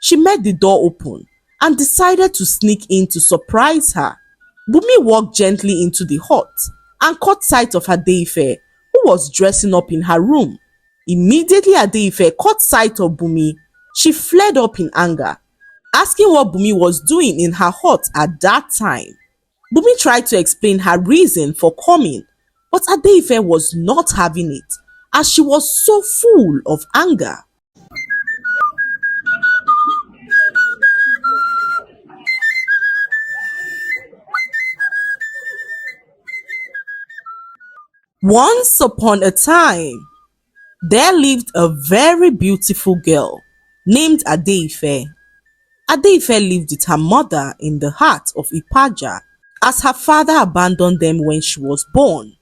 she made the door open and decided to sneak in to surprise her. Bumi walked gently into the hut and caught sight of Adeife, who was dressing up in her room. Immediately Adeife caught sight of Bumi, she flared up in anger, asking what Bumi was doing in her hut at that time. Bumi tried to explain her reason for coming, but Adeife was not having it, as she was so full of anger. Once upon a time, there lived a very beautiful girl named Adeife. Adeife lived with her mother in the heart of Ipaja, as her father abandoned them when she was born.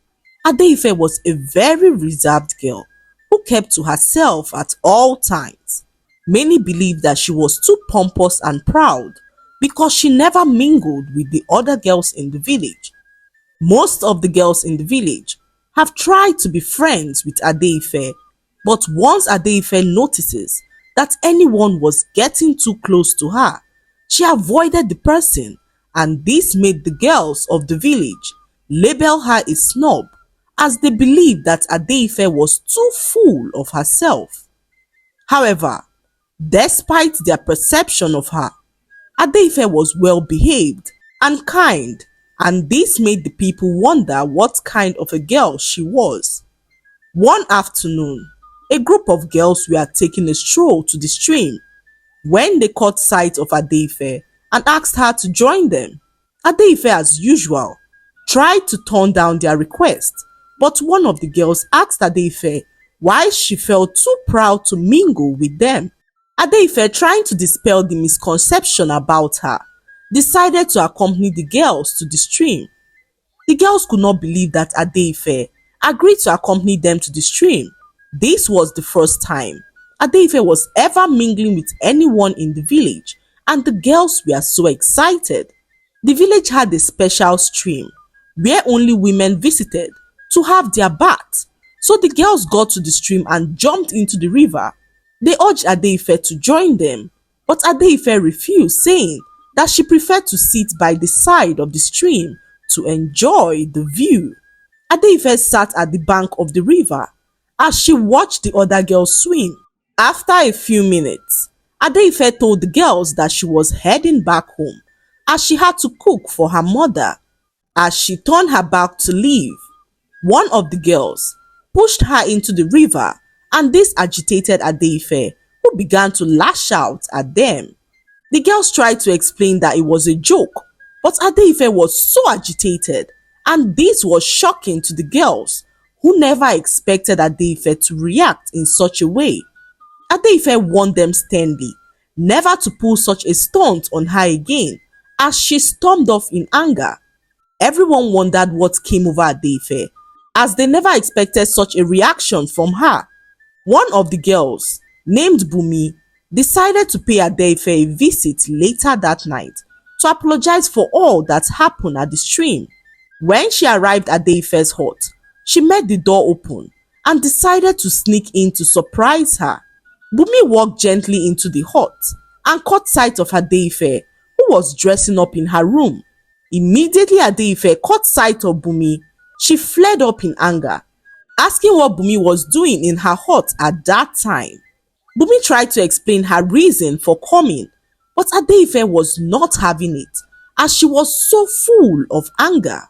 Adeife was a very reserved girl who kept to herself at all times. Many believed that she was too pompous and proud because she never mingled with the other girls in the village. Most of the girls in the village have tried to be friends with Adeife, but once Adeife notices that anyone was getting too close to her, she avoided the person, and this made the girls of the village label her a snob, as they believed that Adeife was too full of herself. However, despite their perception of her, Adeife was well behaved and kind, and this made the people wonder what kind of a girl she was. One afternoon, a group of girls were taking a stroll to the stream when they caught sight of Adeife and asked her to join them. Adeife, as usual, tried to turn down their request, but one of the girls asked Adeife why she felt too proud to mingle with them. Adeife, trying to dispel the misconception about her, decided to accompany the girls to the stream. The girls could not believe that Adeife agreed to accompany them to the stream. This was the first time Adeife was ever mingling with anyone in the village, and the girls were so excited. The village had a special stream where only women visited to have their bath, so the girls got to the stream and jumped into the river. They urged Adeife to join them, but Adeife refused, saying that she preferred to sit by the side of the stream to enjoy the view. Adeife sat at the bank of the river as she watched the other girls swim. After a few minutes, Adeife told the girls that she was heading back home as she had to cook for her mother. As she turned her back to leave, one of the girls pushed her into the river, and this agitated Adeife, who began to lash out at them. The girls tried to explain that it was a joke, but Adeife was so agitated, and this was shocking to the girls, who never expected Adeife to react in such a way. Adeife warned them sternly never to pull such a stunt on her again, as she stormed off in anger. Everyone wondered what came over Adeife, as they never expected such a reaction from her. One of the girls, named Bumi, decided to pay Adeife a visit later that night to apologize for all that happened at the stream. When she arrived at Adeife's hut, she made the door open and decided to sneak in to surprise her. Bumi walked gently into the hut and caught sight of Adeife, who was dressing up in her room. Immediately Adeife caught sight of Bumi, she flared up in anger, asking what Bumi was doing in her hut at that time. Bumi tried to explain her reason for coming, but Adeife was not having it, as she was so full of anger.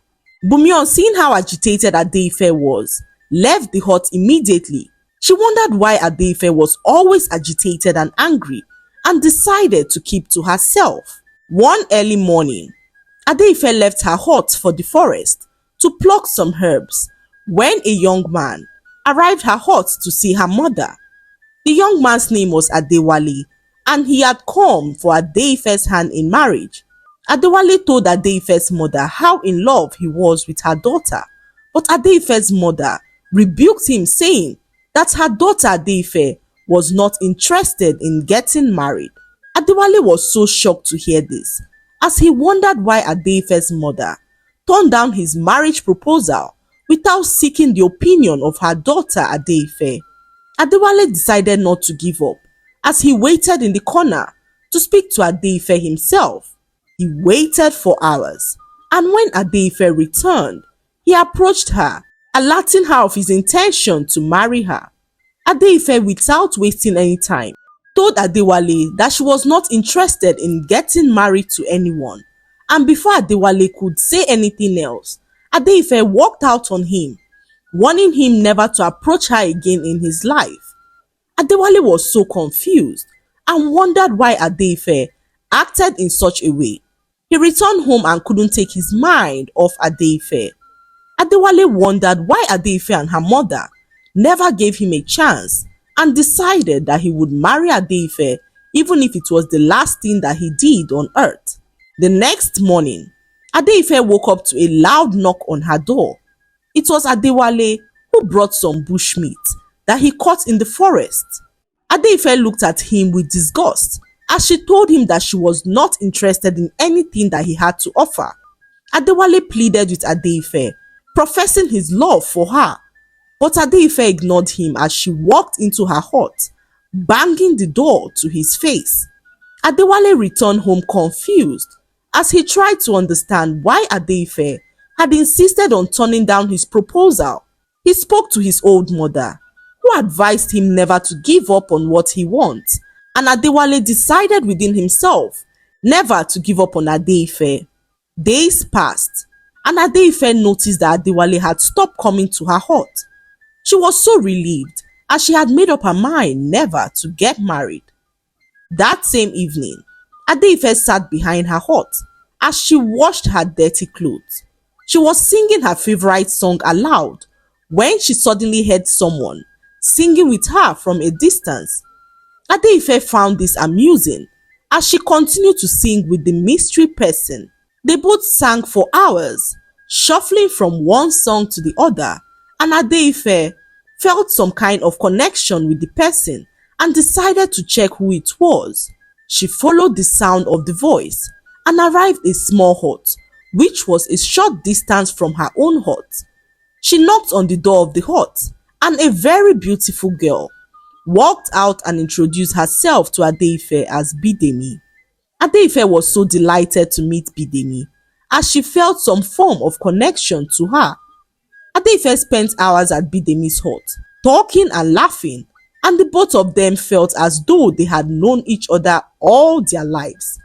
Bumi, on seeing how agitated Adeife was, left the hut immediately. She wondered why Adeife was always agitated and angry, and decided to keep to herself. One early morning, Adeife left her hut for the forest to pluck some herbs when a young man arrived at her hut to see her mother. The young man's name was Adewale, and he had come for Adeife's hand in marriage. Adewale told Adeife's mother how in love he was with her daughter, but Adeife's mother rebuked him, saying that her daughter Adeife was not interested in getting married. Adewale was so shocked to hear this, as he wondered why Adeife's mother turned down his marriage proposal without seeking the opinion of her daughter Adeife. Adewale decided not to give up, as he waited in the corner to speak to Adeife himself. He waited for hours, and when Adeife returned, he approached her, alerting her of his intention to marry her. Adeife, without wasting any time, told Adewale that she was not interested in getting married to anyone, and before Adewale could say anything else, Adeife walked out on him, warning him never to approach her again in his life. Adewale was so confused and wondered why Adeife acted in such a way. He returned home and couldn't take his mind off Adeife. Adewale wondered why Adeife and her mother never gave him a chance and decided that he would marry Adeife even if it was the last thing that he did on earth. The next morning, Adeife woke up to a loud knock on her door. It was Adewale, who brought some bushmeat that he caught in the forest. Adeife looked at him with disgust as she told him that she was not interested in anything that he had to offer. Adewale pleaded with Adeife, professing his love for her, but Adeife ignored him as she walked into her hut, banging the door to his face. Adewale returned home confused as he tried to understand why Adeife had insisted on turning down his proposal. He spoke to his old mother, who advised him never to give up on what he wants, and Adewale decided within himself never to give up on Adeife. Days passed, and Adeife noticed that Adewale had stopped coming to her hut. She was so relieved as she had made up her mind never to get married. That same evening, Adeife sat behind her hut as she washed her dirty clothes. She was singing her favorite song aloud when she suddenly heard someone singing with her from a distance. Adeife found this amusing as she continued to sing with the mystery person. They both sang for hours, shuffling from one song to the other, and Adeife felt some kind of connection with the person and decided to check who it was. She followed the sound of the voice and arrived at a small hut, which was a short distance from her own hut. She knocked on the door of the hut, and a very beautiful girl walked out and introduced herself to Adeife as Bidemi. Adeife was so delighted to meet Bidemi as she felt some form of connection to her. Adeife spent hours at Bidemi's hut, talking and laughing, and the both of them felt as though they had known each other all their lives.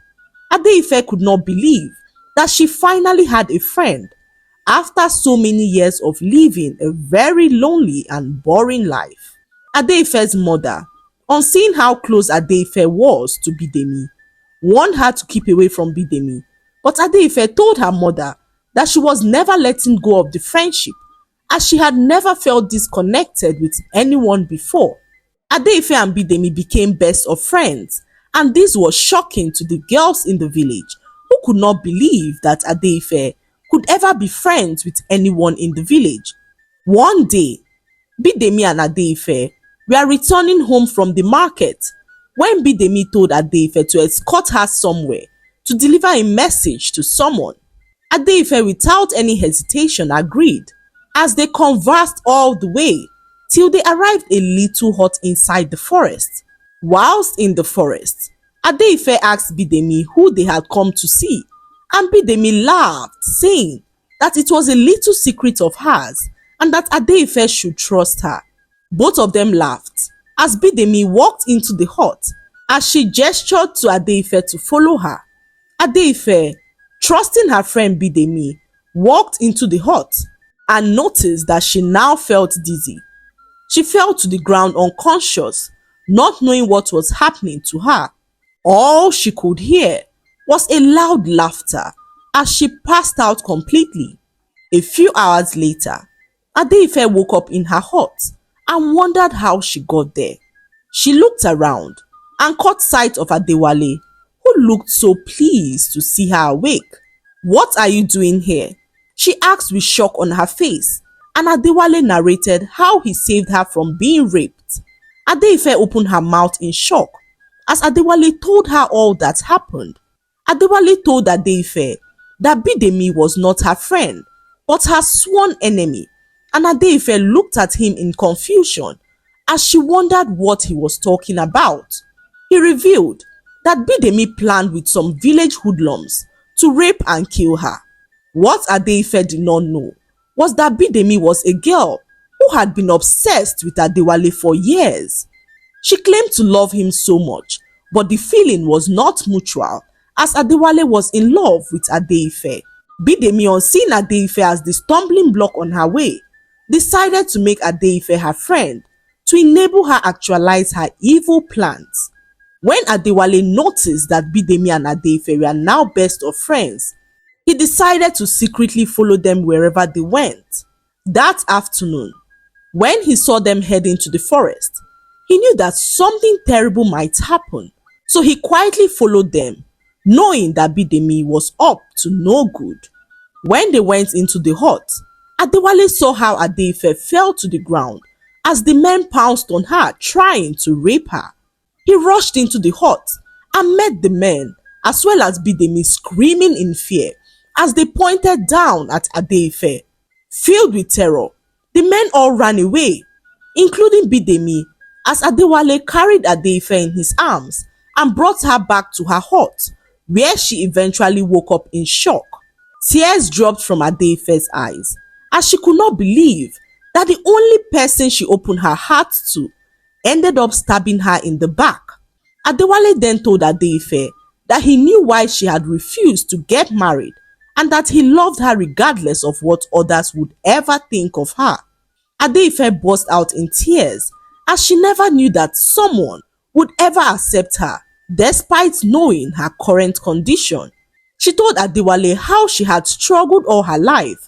Adeife could not believe that she finally had a friend after so many years of living a very lonely and boring life. Adeife's mother, on seeing how close Adeife was to Bidemi, warned her to keep away from Bidemi, but Adeife told her mother that she was never letting go of the friendship as she had never felt disconnected with anyone before. Adeife and Bidemi became best of friends, and this was shocking to the girls in the village, who could not believe that Adeife could ever be friends with anyone in the village. One day, Bidemi and Adeife were returning home from the market when Bidemi told Adeife to escort her somewhere to deliver a message to someone. Adeife, without any hesitation, agreed as they conversed all the way till they arrived a little hut inside the forest. Whilst in the forest, Adeife asked Bidemi who they had come to see, and Bidemi laughed, saying that it was a little secret of hers and that Adeife should trust her. Both of them laughed as Bidemi walked into the hut as she gestured to Adeife to follow her. Adeife, trusting her friend Bidemi, walked into the hut and noticed that she now felt dizzy. She fell to the ground unconscious, not knowing what was happening to her. All she could hear was a loud laughter as she passed out completely. A few hours later, Adeife woke up in her hut and wondered how she got there. She looked around and caught sight of Adewale, who looked so pleased to see her awake. "What are you doing here?" she asked with shock on her face, and Adewale narrated how he saved her from being raped. Adeife opened her mouth in shock as Adewale told her all that happened. Adewale told Adeife that Bidemi was not her friend, but her sworn enemy, and Adeife looked at him in confusion as she wondered what he was talking about. He revealed that Bidemi planned with some village hoodlums to rape and kill her. What Adeife did not know was that Bidemi was a girl who had been obsessed with Adewale for years. She claimed to love him so much, but the feeling was not mutual as Adewale was in love with Adeife. Bidemi, on seeing Adeife as the stumbling block on her way, decided to make Adeife her friend to enable her actualize her evil plans. When Adewale noticed that Bidemi and Adeife were now best of friends, he decided to secretly follow them wherever they went. That afternoon, when he saw them heading to the forest, he knew that something terrible might happen, so he quietly followed them, knowing that Bidemi was up to no good. When they went into the hut, Adewale saw how Adeife fell to the ground as the men pounced on her trying to rape her. He rushed into the hut and met the men as well as Bidemi screaming in fear as they pointed down at Adeife. Filled with terror, the men all ran away, including Bidemi, as Adewale carried Adeife in his arms and brought her back to her hut, where she eventually woke up in shock. Tears dropped from Adeife's eyes as she could not believe that the only person she opened her heart to ended up stabbing her in the back. Adewale then told Adeife that he knew why she had refused to get married and that he loved her regardless of what others would ever think of her. Adeife burst out in tears as she never knew that someone would ever accept her despite knowing her current condition. She told Adewale how she had struggled all her life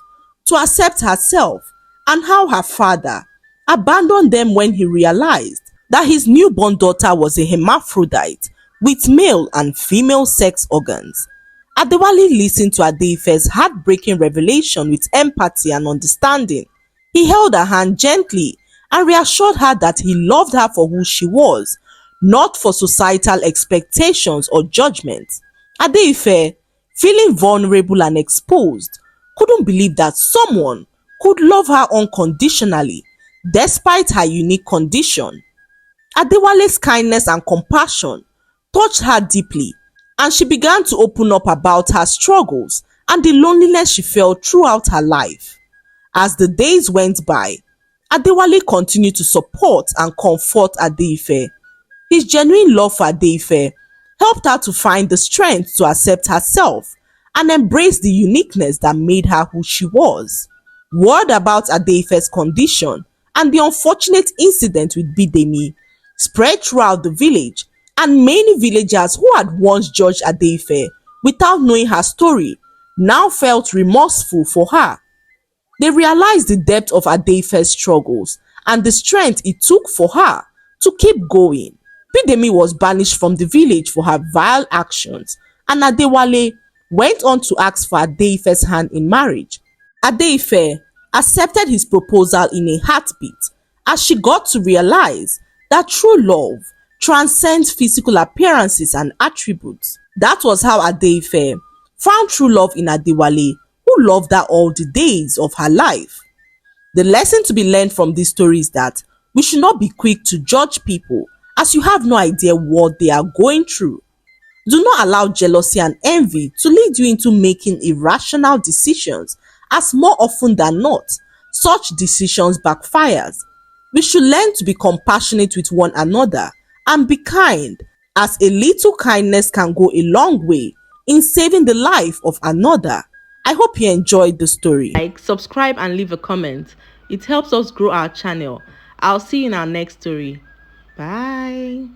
to accept herself and how her father abandoned them when he realized that his newborn daughter was a hermaphrodite with male and female sex organs. Adewale listened to Adeife's heartbreaking revelation with empathy and understanding. He held her hand gently and reassured her that he loved her for who she was, not for societal expectations or judgments. Adeife, feeling vulnerable and exposed, couldn't believe that someone could love her unconditionally despite her unique condition. Adewale's kindness and compassion touched her deeply, and she began to open up about her struggles and the loneliness she felt throughout her life. As the days went by, Adewale continued to support and comfort Adeife. His genuine love for Adeife helped her to find the strength to accept herself and embrace the uniqueness that made her who she was. Word about Adeife's condition and the unfortunate incident with Bidemi spread throughout the village, and many villagers who had once judged Adeife without knowing her story now felt remorseful for her. They realized the depth of Adeife's struggles and the strength it took for her to keep going. Bidemi was banished from the village for her vile actions, and Adewale went on to ask for Adeife's hand in marriage. Adeife accepted his proposal in a heartbeat as she got to realize that true love transcends physical appearances and attributes. That was how Adeife found true love in Adewale, who loved her all the days of her life. The lesson to be learned from this story is that we should not be quick to judge people as you have no idea what they are going through. Do not allow jealousy and envy to lead you into making irrational decisions, as more often than not, such decisions backfires. We should learn to be compassionate with one another and be kind, as a little kindness can go a long way in saving the life of another. I hope you enjoyed the story. Like, subscribe and leave a comment. It helps us grow our channel. I'll see you in our next story. Bye.